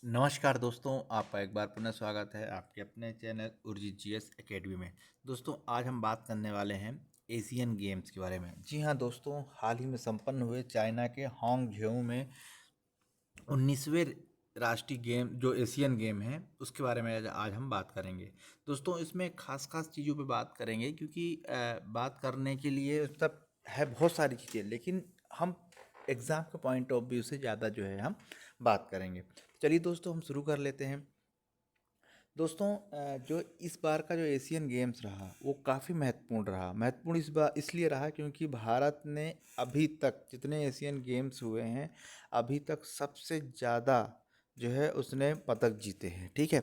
नमस्कार दोस्तों, आपका एक बार पुनः स्वागत है आपके अपने चैनल उर्जित जीएस एकेडमी में। दोस्तों, आज हम बात करने वाले हैं एशियन गेम्स के बारे में। जी हाँ दोस्तों, हाल ही में संपन्न हुए चाइना के होंगझोउ में 19वें राष्ट्रीय गेम जो एशियन गेम है उसके बारे में आज हम बात करेंगे। दोस्तों, इसमें खास खास चीज़ों पे बात करेंगे क्योंकि बात करने के लिए सब है बहुत सारी चीज़ें, लेकिन हम एग्ज़ाम के पॉइंट ऑफ व्यू से ज़्यादा जो है हम बात करेंगे। चलिए दोस्तों, हम शुरू कर लेते हैं। दोस्तों, जो इस बार का जो एशियन गेम्स रहा वो काफ़ी महत्वपूर्ण रहा। महत्वपूर्ण इस बार इसलिए रहा क्योंकि भारत ने अभी तक जितने एशियन गेम्स हुए हैं अभी तक सबसे ज़्यादा जो है उसने पदक जीते हैं। ठीक है,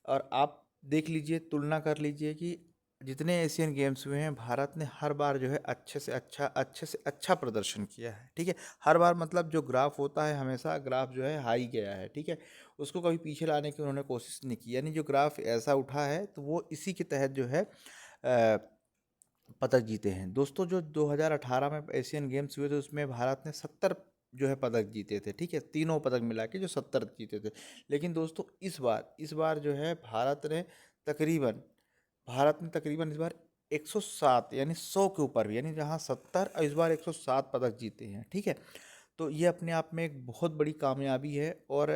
और आप देख लीजिए, तुलना कर लीजिए कि जितने एशियन गेम्स हुए हैं भारत ने हर बार जो है अच्छे से अच्छा प्रदर्शन किया है। ठीक है, हर बार मतलब जो ग्राफ होता है हमेशा ग्राफ जो है हाई गया है। ठीक है, उसको कभी पीछे लाने की उन्होंने कोशिश नहीं की, यानी जो ग्राफ ऐसा उठा है तो वो इसी के तहत जो है पदक जीते हैं। दोस्तों, जो 2018 में एशियन गेम्स हुए थे उसमें भारत ने 70 जो है पदक जीते थे। ठीक है, तीनों पदक मिला के जो 70 जीते थे। लेकिन दोस्तों, इस बार जो है तकरीबन भारत ने तकरीबन इस बार 107 यानी 100 के ऊपर भी, यानी जहाँ 70 और इस बार 107 पदक जीते हैं। ठीक है, तो ये अपने आप में एक बहुत बड़ी कामयाबी है। और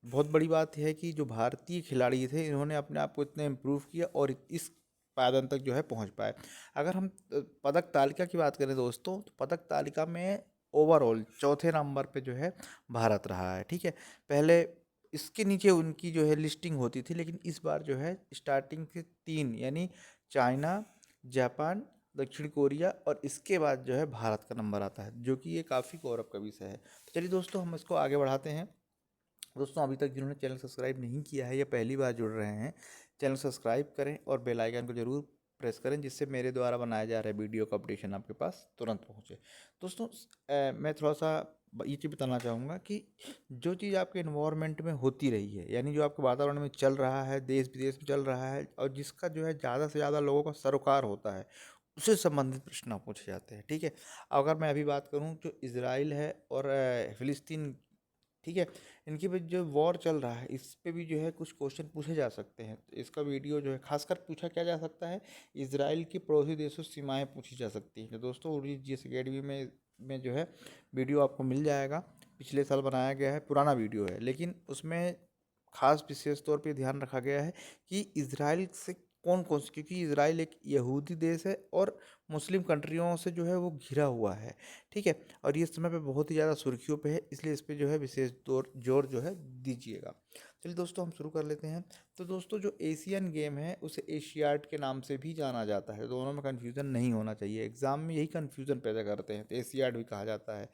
बहुत बड़ी बात यह है कि जो भारतीय खिलाड़ी थे इन्होंने अपने आप को इतना इम्प्रूव किया और इस पायदान तक जो है पहुंच पाए। अगर हम पदक तालिका की बात करें दोस्तों, तो पदक तालिका में ओवरऑल चौथे नंबर पे जो है भारत रहा है। ठीक है, पहले इसके नीचे उनकी जो है लिस्टिंग होती थी, लेकिन इस बार जो है स्टार्टिंग के तीन यानी चाइना, जापान, दक्षिण कोरिया और इसके बाद जो है भारत का नंबर आता है, जो कि ये काफ़ी गौरव का विषय है। तो चलिए दोस्तों, हम इसको आगे बढ़ाते हैं। दोस्तों, अभी तक जिन्होंने चैनल सब्सक्राइब नहीं किया है या पहली बार जुड़ रहे हैं, चैनल सब्सक्राइब करें और बेल आइकन को जरूर प्रेस करें, जिससे मेरे द्वारा बनाया जा रहा है वीडियो का अपडेशन आपके पास तुरंत पहुंचे। दोस्तों, मैं थोड़ा सा ये चीज़ बताना चाहूँगा कि जो चीज़ आपके इन्वायरमेंट में होती रही है, यानी जो आपके वातावरण में चल रहा है, देश विदेश में चल रहा है और जिसका जो है ज़्यादा से ज़्यादा लोगों का सरोकार होता है, उससे संबंधित प्रश्न पूछे जाते हैं। ठीक है, अगर मैं अभी बात करूं जो इसराइल है और फिलिस्तीन, ठीक है, इनके बीच जो वॉर चल रहा है इस पे भी जो है कुछ क्वेश्चन पूछे जा सकते हैं। तो इसका वीडियो जो है खासकर पूछा क्या जा सकता है, इसराइल की पड़ोसी देशों से सीमाएं पूछी जा सकती हैं। तो दोस्तों, उर्जित जीएस अकेडमी में जो है वीडियो आपको मिल जाएगा। पिछले साल बनाया गया है, पुराना वीडियो है, लेकिन उसमें खास विशेष तौर पे ध्यान रखा गया है कि इसराइल से कौन कौन से, क्योंकि इसराइल एक यहूदी देश है और मुस्लिम कंट्रियों से जो है वो घिरा हुआ है। ठीक है, और ये समय पे बहुत ही ज़्यादा सुर्खियों पे है, इसलिए इस पे जो है विशेष जोर जो है दीजिएगा। चलिए दोस्तों, हम शुरू कर लेते हैं। तो दोस्तों, जो एशियन गेम है उसे एशियाड के नाम से भी जाना जाता है। दोनों में कन्फ्यूज़न नहीं होना चाहिए, एग्जाम में यही कन्फ्यूज़न पैदा करते हैं। तो एशियाड भी कहा जाता है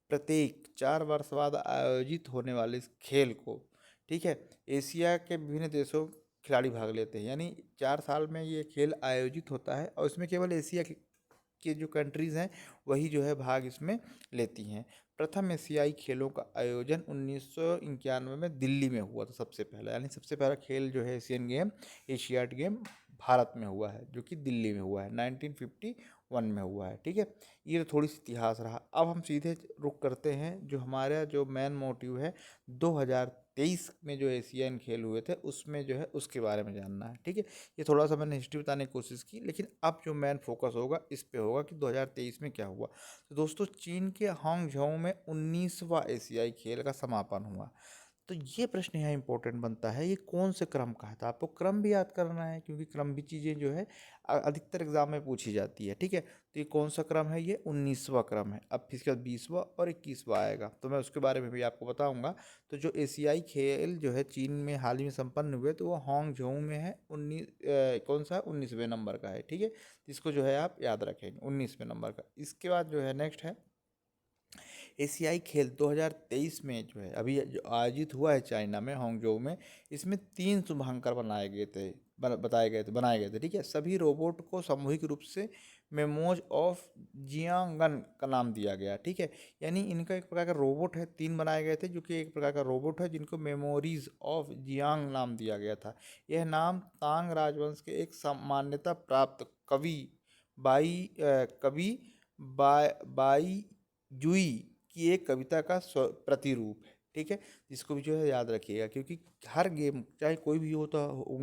प्रत्येक 4 वर्ष बाद आयोजित होने वाले इस खेल को। ठीक है, एशिया के विभिन्न देशों खिलाड़ी भाग लेते हैं, यानी 4 साल में ये खेल आयोजित होता है और इसमें केवल एशिया के जो कंट्रीज़ हैं वही जो है भाग इसमें लेती हैं। प्रथम एशियाई खेलों का आयोजन 1991 में दिल्ली में हुआ था सबसे पहला, यानी सबसे पहला खेल जो है Asian game, Asiad game Bharat में हुआ है, जो कि दिल्ली में हुआ है 1951 में हुआ है। ठीक है, ये तो थोड़ी सी इतिहास रहा। अब हम सीधे रुक करते हैं जो हमारा जो मेन मोटिव है 2023 में जो एशियन खेल हुए थे उसमें जो है उसके बारे में जानना है। ठीक है, ये थोड़ा सा मैंने हिस्ट्री बताने की कोशिश की, लेकिन अब जो मेन फोकस होगा इस पे होगा कि 2023 में क्या हुआ। तो दोस्तों, चीन के हांगझोउ में 19वां एशियाई खेल का समापन हुआ। तो ये प्रश्न यहाँ इंपॉर्टेंट बनता है, ये कौन से क्रम का है। तो आपको क्रम भी याद करना है, क्योंकि क्रम भी चीज़ें जो है अधिकतर एग्जाम में पूछी जाती है। ठीक है, तो ये कौन सा क्रम है, ये 19वां क्रम है। अब फिर इसके बाद 20वां और 21वां आएगा, तो मैं उसके बारे में भी आपको बताऊंगा। तो जो एशियाई खेल जो है चीन में हाल ही में संपन्न हुए, तो वो हांगझोउ में है। कौन सा 19वें नंबर का है। ठीक है, इसको जो है आप याद रखेंगे 19वें नंबर का। इसके बाद जो है नेक्स्ट है एशियाई खेल 2023 में जो है अभी जो आयोजित हुआ है चाइना में हांगझोउ में। इसमें 3 शुभांकर बनाए गए थे। ठीक है, सभी रोबोट को सामूहिक रूप से मेमोज ऑफ जियांगन का नाम दिया गया। ठीक है, यानी इनका एक प्रकार का रोबोट है, 3 बनाए गए थे जो कि एक प्रकार का रोबोट है जिनको मेमोरीज ऑफ जियांग नाम दिया गया था। यह नाम तांग राजवंश के एक मान्यता प्राप्त कवि बाई जुई की एक कविता का प्रतिरूप है। ठीक है, इसको भी जो है याद रखिएगा, क्योंकि हर गेम चाहे कोई भी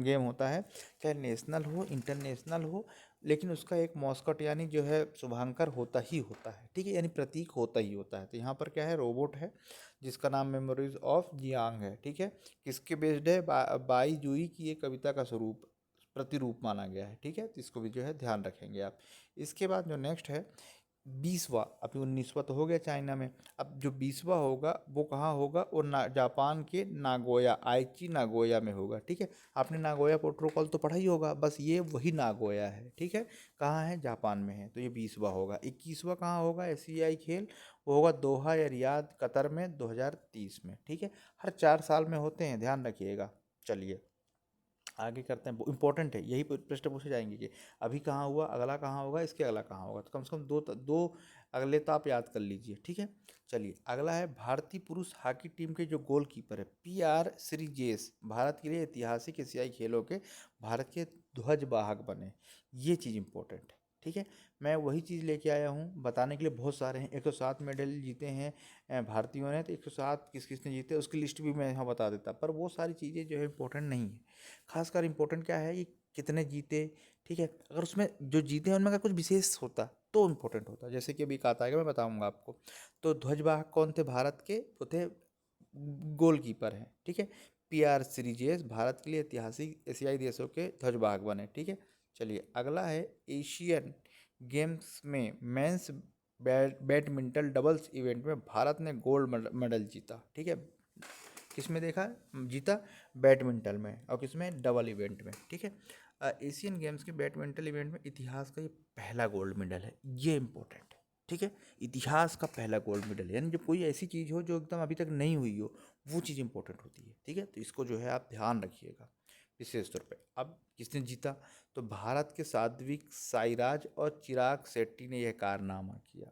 गेम होता है, चाहे नेशनल हो इंटरनेशनल हो, लेकिन उसका एक मॉस्कट यानी जो है शुभांकर होता ही होता है, ठीक है, यानी प्रतीक होता ही होता है। तो यहाँ पर क्या है, रोबोट है जिसका नाम मेमोरीज ऑफ जियांग है, ठीक है, किसके बेस्ड है, बाई जुई की एक कविता का स्वरूप प्रतिरूप माना गया है, ठीक है, तो इसको भी जो है ध्यान रखेंगे आप। इसके बाद जो नेक्स्ट है 20वां, अभी 19वां तो हो गया चाइना में, अब जो 20वां होगा वो कहाँ होगा, वो जापान के नागोया, आइची नागोया में होगा, ठीक है। आपने नागोया प्रोटोकॉल तो पढ़ा ही होगा, बस ये वही नागोया है, ठीक है, कहाँ है, जापान में है, तो ये 20वां होगा। 21वां कहाँ होगा, एशियाई खेल, वो होगा दोहा या रियाद कतर में 2030 में, ठीक है, हर 4 साल में होते हैं, ध्यान रखिएगा। चलिए आगे करते हैं, इंपॉर्टेंट है, यही प्रश्न पूछे जाएंगे कि अभी कहाँ हुआ, अगला कहाँ होगा, इसके अगला कहाँ होगा, तो कम से कम दो अगले तो आप याद कर लीजिए, ठीक है। चलिए अगला है, भारतीय पुरुष हॉकी टीम के जो गोलकीपर है PR श्रीजेश, भारत के लिए ऐतिहासिक एशियाई खेलों के भारत के ध्वजवाहक बने, ये चीज़ इंपॉर्टेंट है, ठीक है। मैं वही चीज़ लेके आया हूँ बताने के लिए, बहुत सारे हैं, 107 मेडल जीते हैं भारतीयों ने, तो 107 किस किस ने जीते उसकी लिस्ट भी मैं यहाँ बता देता, पर वो सारी चीज़ें जो है इंपॉर्टेंट नहीं है। खासकर इंपॉर्टेंट क्या है, ये कितने जीते, ठीक है, अगर उसमें जो जीते हैं उनमें अगर कुछ विशेष होता तो इम्पोर्टेंट होता, जैसे कि अभी कहा था कि मैं बताऊंगा आपको। तो ध्वजवाहक कौन थे भारत के, वो थे गोलकीपर हैं, ठीक है, PR श्रीजेश भारत के लिए ऐतिहासिक एशियाई देशों के ध्वजवाहक बने, ठीक है। चलिए अगला है, एशियन गेम्स में मेंस बैडमिंटन डबल्स इवेंट में भारत ने गोल्ड मेडल जीता, ठीक है, किस में देखा जीता, बैडमिंटन में, और किस में, डबल इवेंट में, ठीक है। एशियन गेम्स के बैडमिंटन इवेंट में इतिहास का ये पहला गोल्ड मेडल है, ये इंपॉर्टेंट है, ठीक है, इतिहास का पहला गोल्ड मेडल है, यानी जो कोई ऐसी चीज़ हो जो एकदम अभी तक नहीं हुई हो, वो चीज़ इंपॉर्टेंट होती है, ठीक है, तो इसको जो है आप ध्यान रखिएगा विशेष तौर पे। अब किसने जीता, तो भारत के सात्विक साईराज और चिराग शेट्टी ने यह कारनामा किया।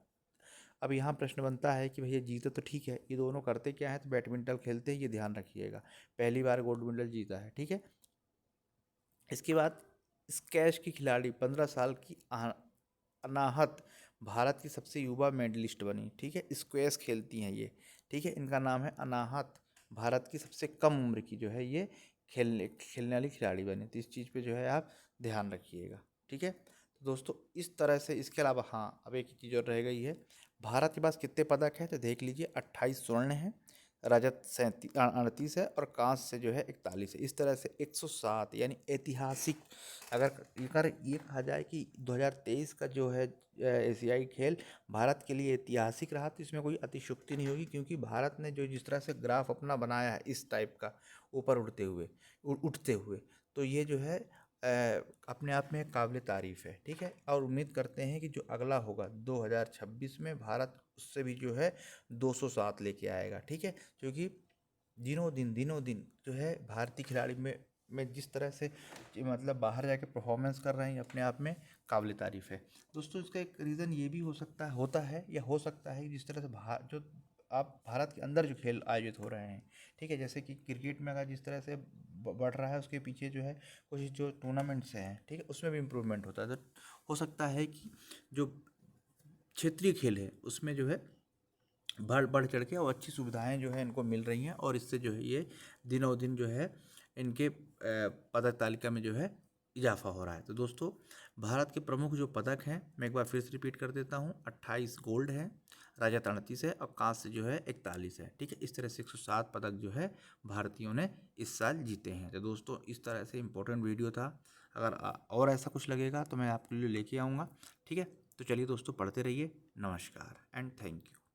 अब यहाँ प्रश्न बनता है कि भैया जीते तो ठीक है, ये दोनों करते क्या है, तो बैडमिंटन खेलते हैं, ये ध्यान रखिएगा, पहली बार गोल्ड मेडल जीता है, ठीक है। इसके बाद स्क्वैश की खिलाड़ी 15 साल की अनाहत भारत की सबसे युवा मेडलिस्ट बनी, ठीक है, स्क्वैश खेलती हैं ये, ठीक है, इनका नाम है अनाहत, भारत की सबसे कम उम्र की जो है ये खेलने वाली खिलाड़ी बनी, तो इस चीज़ पे जो है आप ध्यान रखिएगा, ठीक है। तो दोस्तों इस तरह से, इसके अलावा हाँ अब एक चीज़ और रह गई है, भारत के पास कितने पदक हैं, तो देख लीजिए 28 स्वर्ण हैं, रजत 38 है, और कांस्य से जो है 41 है, इस तरह से 107, यानी ऐतिहासिक। अगर ये कहा जाए कि 2023 का जो है एशियाई खेल भारत के लिए ऐतिहासिक रहा, तो इसमें कोई अतिशयोक्ति नहीं होगी, क्योंकि भारत ने जो जिस तरह से ग्राफ अपना बनाया है इस टाइप का, ऊपर उठते हुए, तो ये जो है अपने आप में काबिल तारीफ है, ठीक है, और उम्मीद करते हैं कि जो अगला होगा 2026 में भारत उससे भी जो है 207 लेके आएगा, ठीक है, क्योंकि दिनों दिन जो है भारतीय खिलाड़ी में जिस तरह से मतलब बाहर जाके परफॉर्मेंस कर रहे हैं, अपने आप में काबिल तारीफ है। दोस्तों इसका एक रीज़न ये भी हो सकता है, होता है या हो सकता है कि जिस तरह से जो आप भारत के अंदर जो खेल आयोजित हो रहे हैं, ठीक है, जैसे कि क्रिकेट में अगर जिस तरह से बढ़ रहा है, उसके पीछे जो है कुछ जो टूर्नामेंट्स हैं, ठीक है, उसमें भी इम्प्रूवमेंट होता है, तो हो सकता है कि जो क्षेत्रीय खेल है उसमें जो है बढ़ बढ़ चढ़ के और अच्छी सुविधाएं जो है इनको मिल रही हैं, और इससे जो है ये दिनों दिन जो है इनके पदक तालिका में जो है इजाफा हो रहा है। तो दोस्तों भारत के प्रमुख जो पदक हैं, मैं एक बार फिर से रिपीट कर देता हूँ, 28 गोल्ड है, रजत 38 है, और कांस्य जो है 41 है, ठीक है, इस तरह से 107 पदक जो है भारतीयों ने इस साल जीते हैं। तो दोस्तों इस तरह से इम्पोर्टेंट वीडियो था, अगर और ऐसा कुछ लगेगा तो मैं आपके लिए लेके आऊँगा, ठीक है। तो चलिए दोस्तों पढ़ते रहिए, नमस्कार एंड थैंक यू।